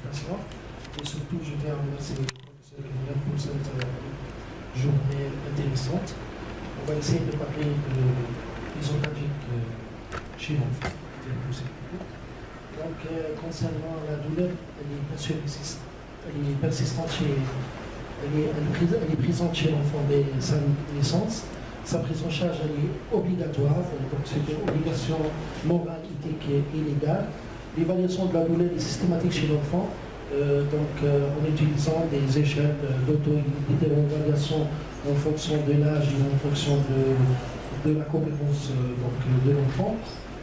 l'invitation. Et surtout, je tiens à remercier le professeur Emmanuel pour cette journée intéressante. On va essayer de parler des otagiques chez l'enfant. Donc, concernant la douleur, elle est persistante elle est présente chez l'enfant dès sa naissance. Sa prise en charge elle est obligatoire, donc c'est une obligation morale, éthique et légale. L'évaluation de la douleur est systématique chez l'enfant, en utilisant des échelles d'auto-évaluation en fonction de l'âge et en fonction de la compétence de l'enfant.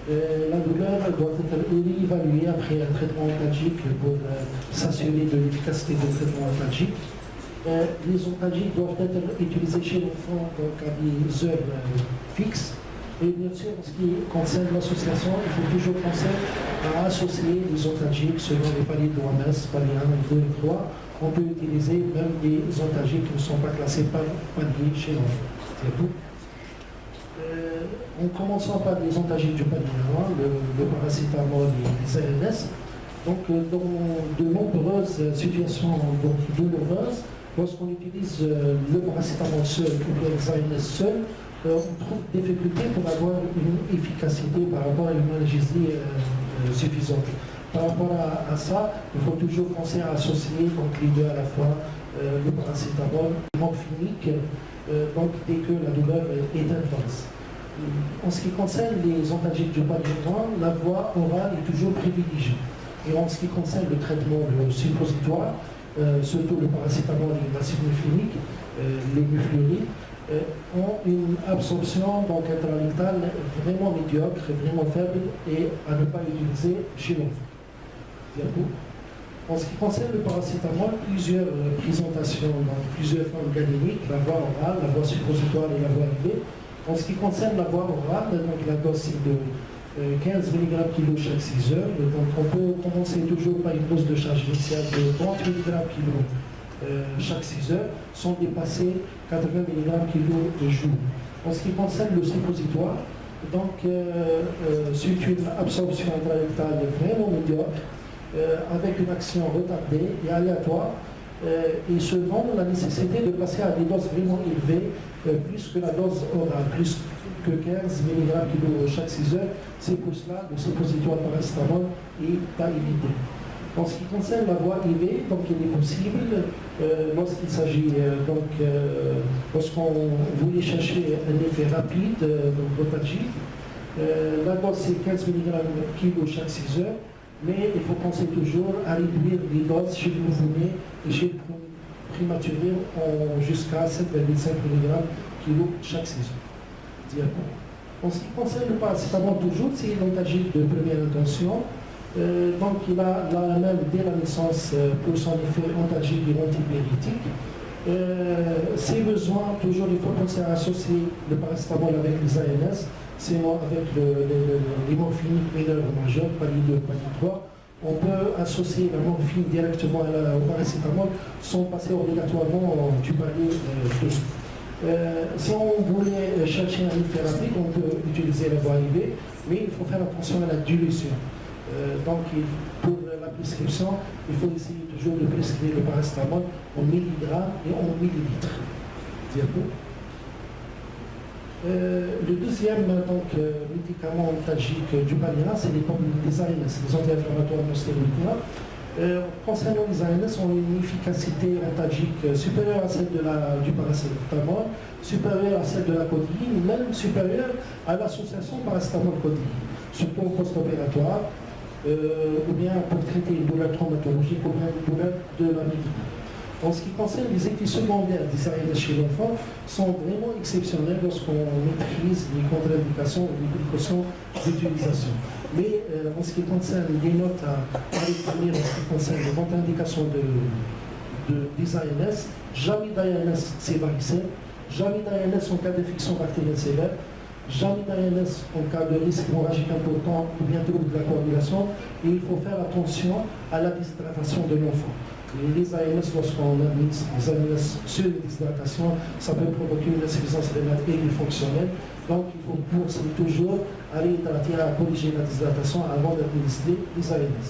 La douleur doit être évaluée après un traitement otagique pour s'assurer de l'efficacité du traitement otagique. Les otagiques doivent être utilisés chez l'enfant à des heures fixes. Et bien sûr, en ce qui concerne l'association, il faut toujours penser à associer les otagiques selon les paliers de l'OMS, palier 1, 2 et 3. On peut utiliser même des otagiques qui ne sont pas classés par palier chez l'enfant. C'est tout. En commençant par les otagiques du palier 1, le paracétamol et les ARNS. Donc, dans de nombreuses situations douloureuses, lorsqu'on utilise le paracétamol seul ou bien les ARNS seuls, on trouve des difficultés pour avoir une efficacité par rapport à une analgésie suffisante. Par rapport à ça, il faut toujours penser à associer les deux à la fois, le paracétamol morphinique, dès que la douleur est intense. En ce qui concerne les otagiques du palier 1, la voie orale est toujours privilégiée. Et en ce qui concerne le traitement suppositoire, surtout le paracétamol et l'acide muflinique, les muflurines, ont une absorption intrarectale vraiment médiocre, vraiment faible et à ne pas utiliser chez l'enfant. En ce qui concerne le paracétamol, plusieurs présentations dans plusieurs formes galéniques, la voie orale, la voie suppositoire et la voie IV. En ce qui concerne la voie orale, la dose est de 15 mg kg chaque 6 heures. Donc on peut commencer toujours par une dose de charge initiale de 30 mg kg chaque 6 heures, sans dépasser 80 mg kg de jour. En ce qui concerne le suppositoire, c'est une absorption intrarectale vraiment médiocre, avec une action retardée et aléatoire, et selon la nécessité de passer à des doses vraiment élevées, plus que la dose orale, plus que 15 mg kg chaque 6 heures. C'est pour cela que le suppositoire paracétamol est à éviter. En ce qui concerne la voie IV, il est possible, lorsqu'il s'agit, lorsqu'on voulait chercher un effet rapide, otagique, la dose c'est 15 mg kg chaque 6 heures, mais il faut penser toujours à réduire les doses chez le nouveau-né et chez le prématuré jusqu'à 7,5 mg kg chaque 6 heures. En ce qui concerne le paracétamol, toujours, c'est une otagique de première intention. Il a l'AML dès la naissance pour son effet otagique et antipyrétique. Ses besoins, toujours, il faut penser à associer le paracétamol avec les ANS, sinon avec les morphiniques mineurs ou majeurs, palier 2, palier 3. On peut associer la morphine directement au paracétamol sans passer obligatoirement du palier 2. Si on voulait chercher un effet rapide, on peut utiliser la voie IV, mais il faut faire attention à la dilution. Pour la prescription, il faut essayer toujours de prescrire le paracétamol en milligrammes et en millilitres. Le deuxième médicament otagique du palier 1, c'est les ANS, les anti-inflammatoires non stéroïdiens. Concernant les ANS, ont une efficacité otagique supérieure à celle du paracétamol, supérieure à celle de la codéine, même supérieure à l'association paracétamol-codéine, surtout au post-opératoire, ou bien pour traiter une douleur traumatologique ou bien une douleur de la médecine. En ce qui concerne les effets secondaires des ARNS chez l'enfant, sont vraiment exceptionnels lorsqu'on maîtrise les contre-indications ou les précautions d'utilisation. Mais en ce qui concerne les notes à retenir, en ce qui concerne les contre-indications des ARNS, jamais d'ARNS c'est varicelle, jamais d'ARNS en cas d'infection bactérienne sévère, jamais d'ARNS en cas de risque hémorragique important ou bien trouble de la coagulation, et il faut faire attention à la déshydratation de l'enfant. Les ARNS, lorsqu'on administre les ARNS sur les déshydratations, ça peut provoquer une insuffisance rénale aiguë fonctionnelle. Donc il faut toujours aller à corriger la déshydratation avant d'administrer les ARNS.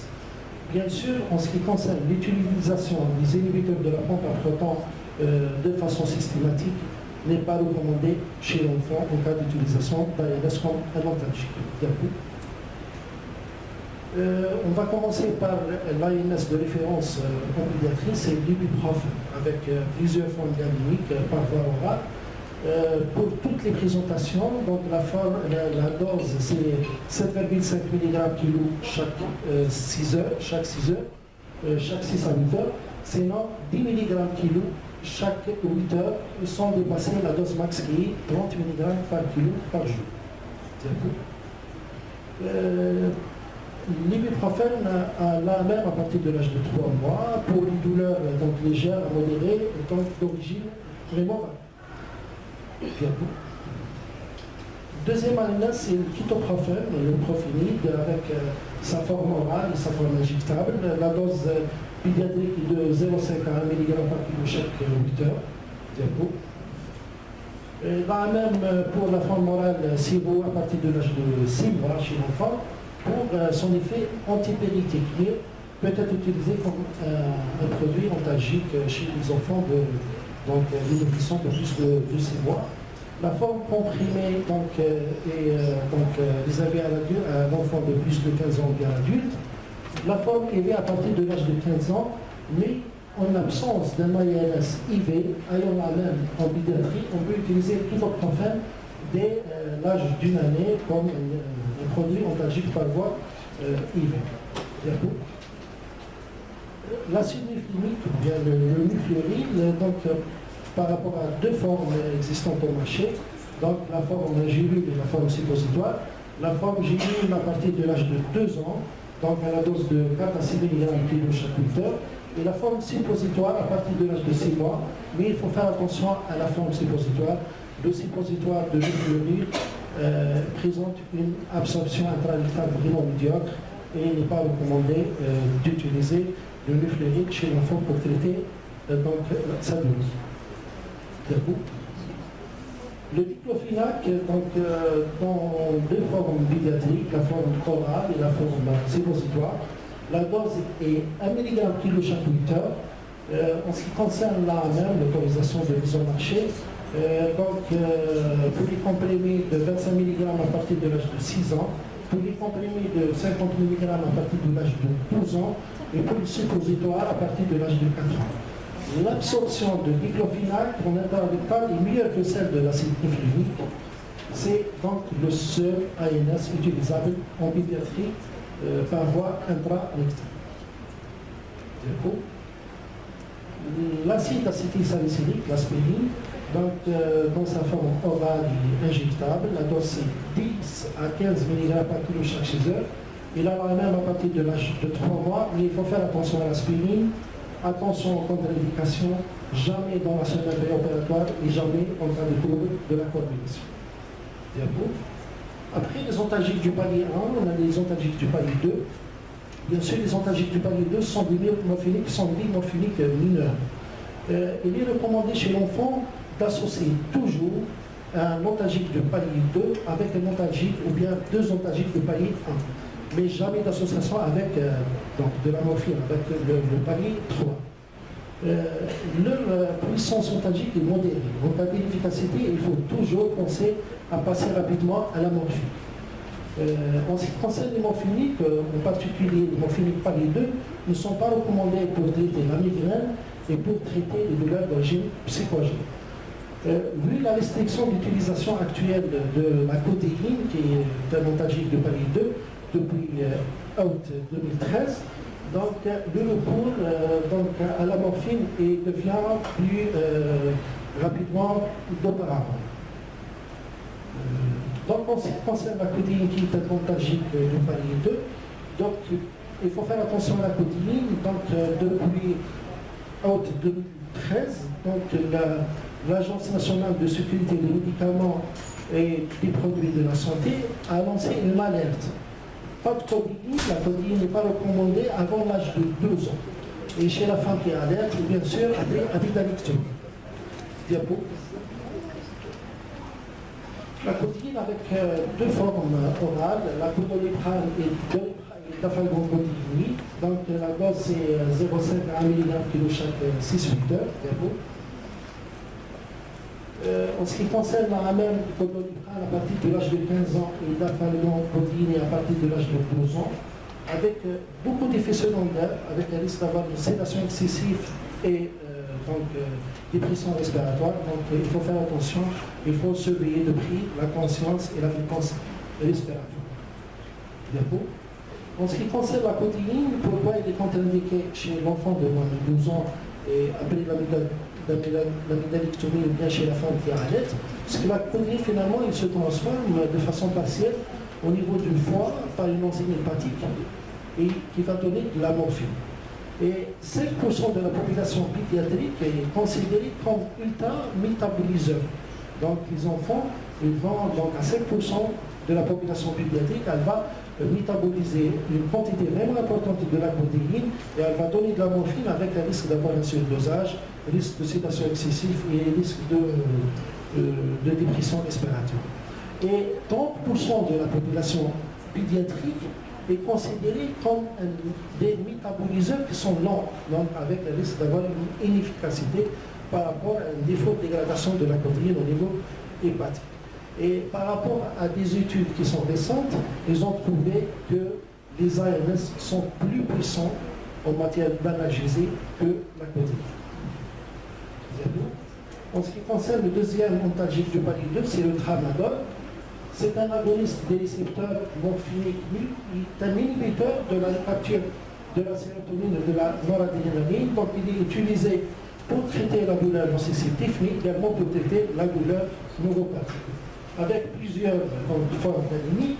Bien sûr, en ce qui concerne l'utilisation des inhibiteurs de la pompe à proton de façon systématique, n'est pas recommandé chez l'enfant en cas d'utilisation d'ALS comme antalgique. On va commencer par l'ALS de référence en pédiatrie, c'est l'ibuprofène, avec plusieurs formes galéniques par voie orale. Pour toutes les présentations, donc la dose c'est 7,5 mg kg chaque 6 heures, chaque 6 à 8 heures, sinon 10 mg kg chaque 8 heures, sans dépasser la dose max qui est 30 mg par kilo par jour. L'ibuprofène la même à partir de l'âge de 3 mois pour les douleurs donc légères à modérées, donc d'origine vraiment variable. Deuxième ALS, c'est le kétoprophène, le prophénide, avec sa forme orale et sa forme injectable. La dose pédiatrique est de 0,5 à 1 mg par kilo chaque 8 heures. La même pour la forme orale sirop à partir de l'âge de 6 mois chez l'enfant pour son effet antipyrétique, mais peut être utilisé comme un produit antalgique chez les enfants de nourrissons de plus de 6 mois. La forme comprimée est réservée à l'enfant de plus de 15 ans bien adulte. La forme est à partir de l'âge de 15 ans, mais en absence d'un ALS IV, ayant la même en pédiatrie, on peut utiliser le kétoprophène dès l'âge d'une année comme un produit antalgique par voie IV. L'acide nucléique, ou bien le nucléoride, par rapport à deux formes existantes au marché, donc la forme gélule et la forme suppositoire. La forme gélule à partir de l'âge de 2 ans, donc à la dose de 4 à 6 mg kg chaque 8 heures, et la forme suppositoire à partir de l'âge de 6 mois, mais il faut faire attention à la forme suppositoire. Le suppositoire de nucléoride présente une absorption intrarectale vraiment médiocre et il n'est pas recommandé d'utiliser le nucléoride chez l'enfant pour traiter sa douleur. Le diclofenac, dans deux formes pédiatriques, la forme orale et la forme suppositoire, la dose est 1 mg kg chaque 8 heures. En ce qui concerne la même l'autorisation de mise au marché, pour les comprimés de 25 mg à partir de l'âge de 6 ans, pour les comprimés de 50 mg à partir de l'âge de 12 ans, et pour les suppositoires à partir de l'âge de 4 ans. L'absorption de diclofenac en intrarectal est meilleure que celle de l'acide nucléique. C'est donc le seul ALS utilisable en pédiatrie par voie intrarectale. L'acide acétylsalicylique, l'aspirine, dans sa forme orale et injectable, la dose c'est 10 à 15 mg par kilo chaque 6 heures. Il a la même à partir de l'âge de 3 mois, mais il faut faire attention à l'aspirine. Attention aux contre-indications, jamais dans la semaine préopératoire et jamais en cas de trouble de la coagulation. Après les antalgiques du palier 1, on a les antalgiques du palier 2. Bien sûr, les antalgiques du palier 2 sont des morphiniques, mineurs. Il est recommandé chez l'enfant d'associer toujours un antalgique de palier 2 avec un antalgique ou bien deux antalgiques de palier 1. Mais jamais d'association avec de la morphine, avec le palier 3. Leur puissance antalgique est modérée. En cas d'inefficacité, il faut toujours penser à passer rapidement à la morphine. En ce qui concerne les morphiniques, en particulier les morphiniques palier 2, ne sont pas recommandés pour traiter la migraine et pour traiter les douleurs d'origine psychogène. Vu la restriction d'utilisation actuelle de la codéine, qui est un antalgique de palier 2, depuis août 2013, donc le recours à la morphine devient plus rapidement d'auparavant. Donc en ce qui concerne la codéine qui est un antalgique de palier 2, donc il faut faire attention à la codéine. Donc depuis août 2013, donc l'Agence nationale de sécurité des médicaments et des produits de la santé a lancé une alerte. Pas de codéine, la codéine n'est pas recommandée avant l'âge de 2 ans. Et chez la femme qui est alerte, bien sûr, avec la lecture. Diapo. La codéine avec deux formes orales, la codoliprane et d'afalgoncotilini. Donc la dose c'est 0,5 à 1 mg/kg chaque 6-8 heures. En ce qui concerne la même codoniprane à partir de l'âge de 15 ans et d'afalgoncotilini à partir de l'âge de 12 ans, avec beaucoup d'effets secondaires, avec un risque d'avoir une sédation excessive et dépression respiratoire. Donc il faut faire attention, il faut surveiller de près la conscience et la fréquence respiratoire. En ce qui concerne la cotiline, pourquoi elle est contre-indiquée chez l'enfant de moins de 12 ans et après l'amygdalectomie ou bien chez la femme qui a un être, parce que la cotiline finalement il se transforme de façon partielle au niveau du foie par une enzyme hépatique et qui va donner de la morphine. Et 5% de la population pédiatrique est considérée comme ultra-métaboliseur. Donc les enfants, ils vont donc à 5% de la population pédiatrique, elle va métaboliser une quantité vraiment importante de la protéine et elle va donner de la morphine avec un risque d'avoir un surdosage, risque de sédation excessive et risque de dépression respiratoire. Et 30% de la population pédiatrique est considérée comme des métaboliseurs qui sont lents, donc avec le risque d'avoir une inefficacité par rapport à un défaut de dégradation de la protéine au niveau hépatique. Et par rapport à des études qui sont récentes, ils ont trouvé que les ARNS sont plus puissants en matière d'analgésie que la codeine. En ce qui concerne le deuxième antalgique du palier 2, c'est le tramadol. C'est un agoniste des récepteurs morphiniques nus, il est un inhibiteur de la capture de la sérotonine et de la noradrénaline. Donc il est utilisé pour traiter la douleur nociceptive, mais également pour traiter la douleur neuropathique. Avec plusieurs formes cliniques,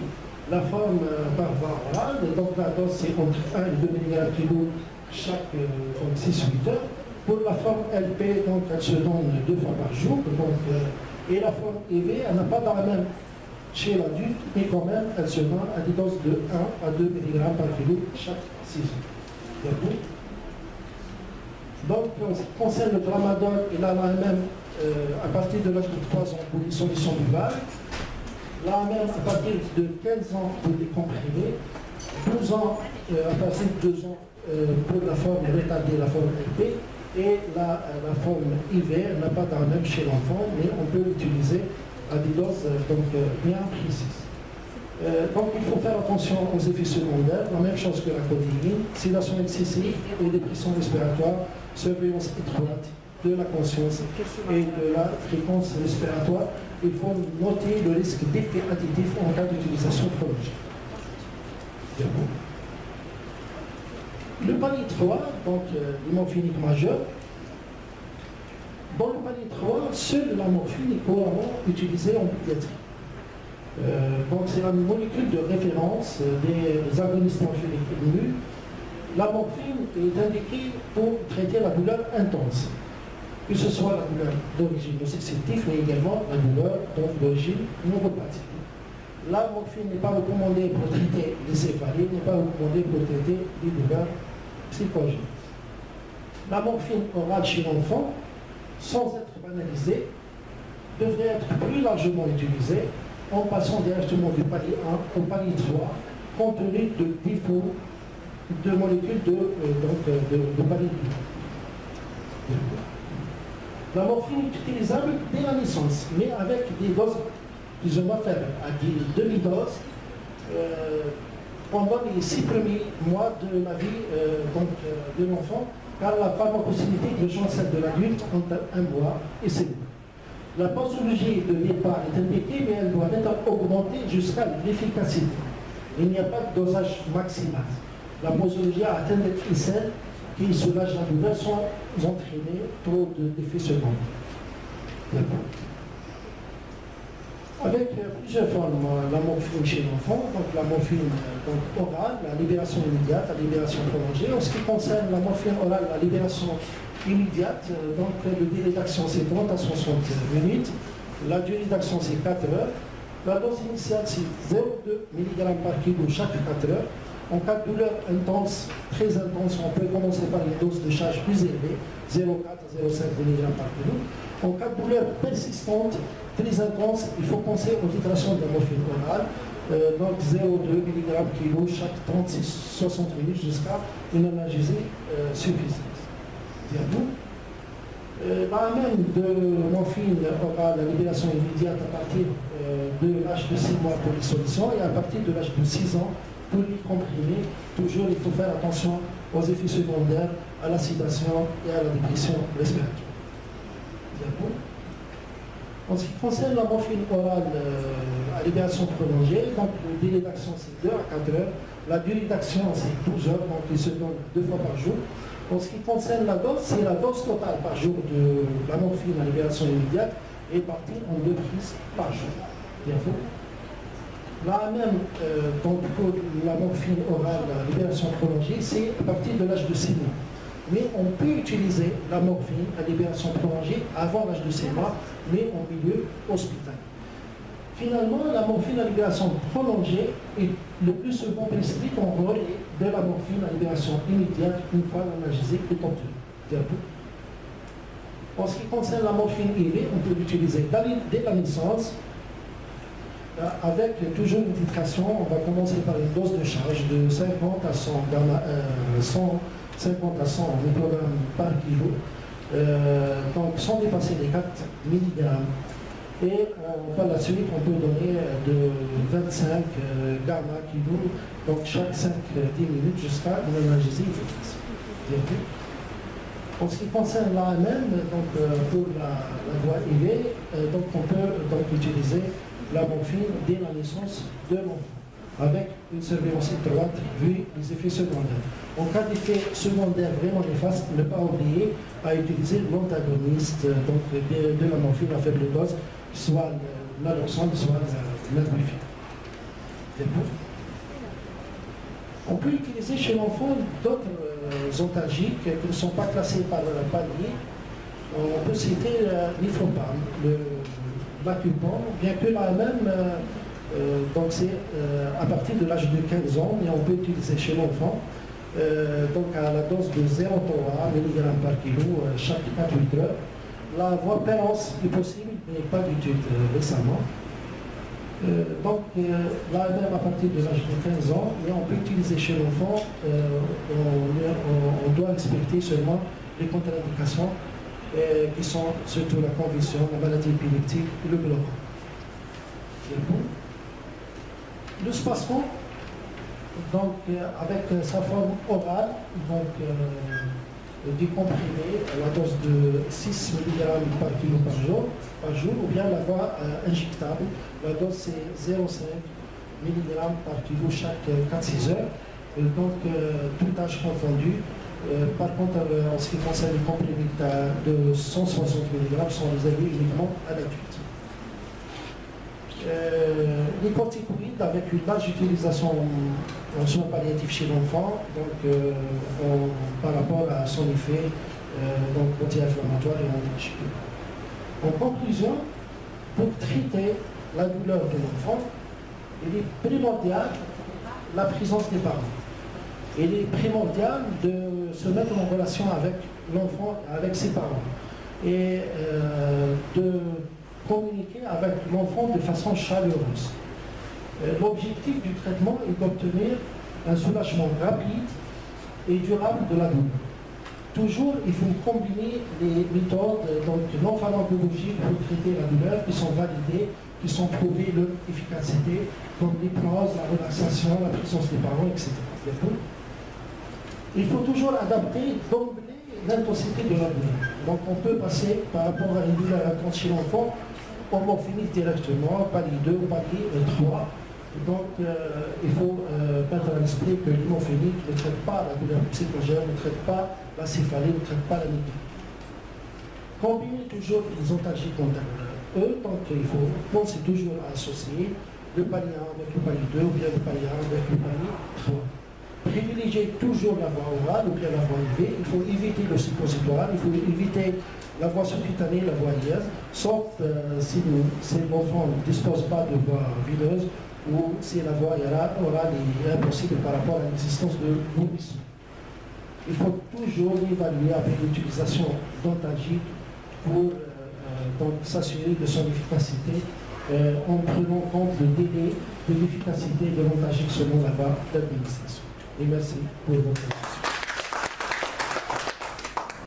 la forme par voie orale, donc la dose c'est entre 1 et 2 mg/kg chaque 6-8 heures. Pour la forme LP, donc elle se donne 2 fois par jour, et la forme EV, elle n'a pas dans la même chez l'adulte, mais quand même elle se donne à des doses de 1 à 2 mg/kg chaque 6 heures. Donc en ce qui concerne le tramadol, il a la même à partir de l'âge de 3 ans pour les solutions buvales, la même à partir de 15 ans pour les comprimés, 12 ans à partir de 2 ans pour la forme retardée, la forme LP, et la forme IV n'a pas dans même chez l'enfant, mais on peut l'utiliser à des doses bien précises. Donc il faut faire attention aux effets secondaires, la même chose que la codéine, sédation excessive et dépression respiratoire, surveillance étroite de la conscience et de la fréquence respiratoire. Il faut noter le risque d'effet additif en cas d'utilisation prolongée. Le palier 3, donc l'hémophilique majeur. Dans le palier 3, seule la morphine est couramment utilisée en pédiatrie. Donc c'est la molécule de référence des agonistes morphiniques nus. La morphine est indiquée pour traiter la douleur intense, que ce soit la douleur d'origine nociceptive, mais également la douleur d'origine neuropathique. La morphine n'est pas recommandée pour traiter les céphalées, n'est pas recommandée pour traiter les douleurs psychogènes. La morphine orale chez l'enfant, sans être banalisée, devrait être plus largement utilisée en passant directement du palier 1 au palier 3, compte tenu de défauts de molécules de palier 2. La morphine est utilisable dès la naissance, mais avec des doses plus ou moins faibles, à des demi-doses, pendant les 6 premiers mois de la vie de l'enfant, car la pharmacocité de celle de l'adulte entre 1 mois et 6 mois. La posologie de départ est indiquée, mais elle doit être augmentée jusqu'à l'efficacité. Il n'y a pas de dosage maximal. La posologie a atteint des celles qui soulagent la douleur sans entraîner trop d'effets secondaires. Avec plusieurs formes, la morphine chez l'enfant, donc la morphine orale, la libération immédiate, la libération prolongée. En ce qui concerne la morphine orale, la libération immédiate, donc le délai d'action c'est 30 à 60 minutes, la durée d'action c'est 4 heures, la dose initiale c'est 0,2 mg/kg chaque 4 heures. En cas de douleur intense, très intense, on peut commencer par une dose de charge plus élevée, 0,4 à 0,5 mg/kg. En cas de douleur persistante, très intense, il faut penser aux titrations de la morphine orale donc 0,2 mg kg chaque 36-60 minutes jusqu'à une analgésie suffisante. La même de morphine aura la libération immédiate à partir de l'âge de 6 mois pour les solutions et à partir de l'âge de 6 ans pour les comprimés. Toujours, il faut faire attention aux effets secondaires, à la sédation et à la dépression respiratoire. En ce qui concerne la morphine orale à libération prolongée, donc le délai d'action c'est 2 à 4 heures, la durée d'action c'est 12 heures, donc il se donne 2 fois par jour. En ce qui concerne la dose, c'est la dose totale par jour de la morphine à libération immédiate est partie en 2 prises par jour. Là même, donc pour la morphine orale à libération prolongée, c'est à partir de l'âge de 6 mois. Mais on peut utiliser la morphine à libération prolongée avant l'âge de 6 mois, mais en milieu hospitalier. Finalement, la morphine à libération prolongée est le plus souvent prescrite en relais de la morphine à libération immédiate une fois l'analgésie est obtenue. En ce qui concerne la morphine IV, on peut l'utiliser dès la naissance, avec toujours une titration. On va commencer par une dose de charge de 50 à 100 50 à 100 microgrammes par kilo, donc sans dépasser les 4 mg. Et par la suite, on peut donner de 25 gamma kilo, donc chaque 5-10 minutes jusqu'à une analgésie efficace. En ce qui concerne l'AMM, donc pour la voie IV, donc on peut donc utiliser la morphine dès la naissance de l'enfant, avec une surveillance étroite vu les effets secondaires. En cas d'effet secondaire vraiment néfaste, ne pas oublier à utiliser l'antagoniste de la morphine à faible dose, soit l'alloxone, soit l'admifine. On peut utiliser chez l'enfant d'autres antalgiques qui ne sont pas classés par palier. On peut citer l'ifropam, l'acupan, bien que la même, donc c'est à partir de l'âge de 15 ans, mais on peut utiliser chez l'enfant, donc à la dose de 0,3 mg par kilo chaque 48 heures. La voie Perrance est possible, mais pas d'étude récemment. Donc là même à partir de l'âge de 15 ans, et on peut utiliser chez l'enfant, on doit respecter seulement les contre-indications qui sont surtout la convulsion, la maladie épileptique et le glaucome. Le spasfon, donc avec sa forme orale, donc du comprimé à la dose de 6 mg par kilo par jour, ou bien la voie injectable, la dose c'est 0,5 mg par kilo chaque 4-6 heures, donc tout âge confondu. Par contre, en ce qui concerne les comprimés de 160 mg sont réservés uniquement à l'adulte. Les corticoïdes avec une large utilisation en soins palliatifs chez l'enfant, donc par rapport à son effet anti-inflammatoire et anti-angiogène. En conclusion, pour traiter la douleur de l'enfant, il est primordial la présence des parents. Il est primordial de se mettre en relation avec l'enfant, avec ses parents, et de communiquer avec l'enfant de façon chaleureuse. L'objectif du traitement est d'obtenir un soulagement rapide et durable de la douleur. Toujours, il faut combiner les méthodes non pharmacologiques pour traiter la douleur qui sont validées, qui sont prouvées leur efficacité, comme l'hypnose, la relaxation, la présence des parents, etc. Il faut toujours adapter d'emblée l'intensité de la douleur. Donc on peut passer par rapport à une douleur intense chez l'enfant, on morphine directement, palier 2 ou palier 3. Donc il faut mettre à l'esprit que l'hémophénique ne traite pas la douleur psychogène, ne traite pas la céphalie, ne traite pas la migraine. Combiner toujours les antalgiques entre eux, donc il faut penser toujours à associer le palier 1 avec le palier 2 ou bien le palier 1 avec le palier 3. Privilégier toujours la voie orale ou bien la voie IV. Il faut éviter le suppositoire, il faut éviter la voie subcutanée, la voie liaise, sauf si l'enfant ne dispose pas de voie vineuse ou si la voie orale est impossible par rapport à l'existence de vomissement. Il faut toujours l'évaluer avec l'utilisation d'antalgiques pour s'assurer de son efficacité en prenant compte le délai, de l'efficacité de l'ontagique selon la voie d'administration. Et merci pour votre attention.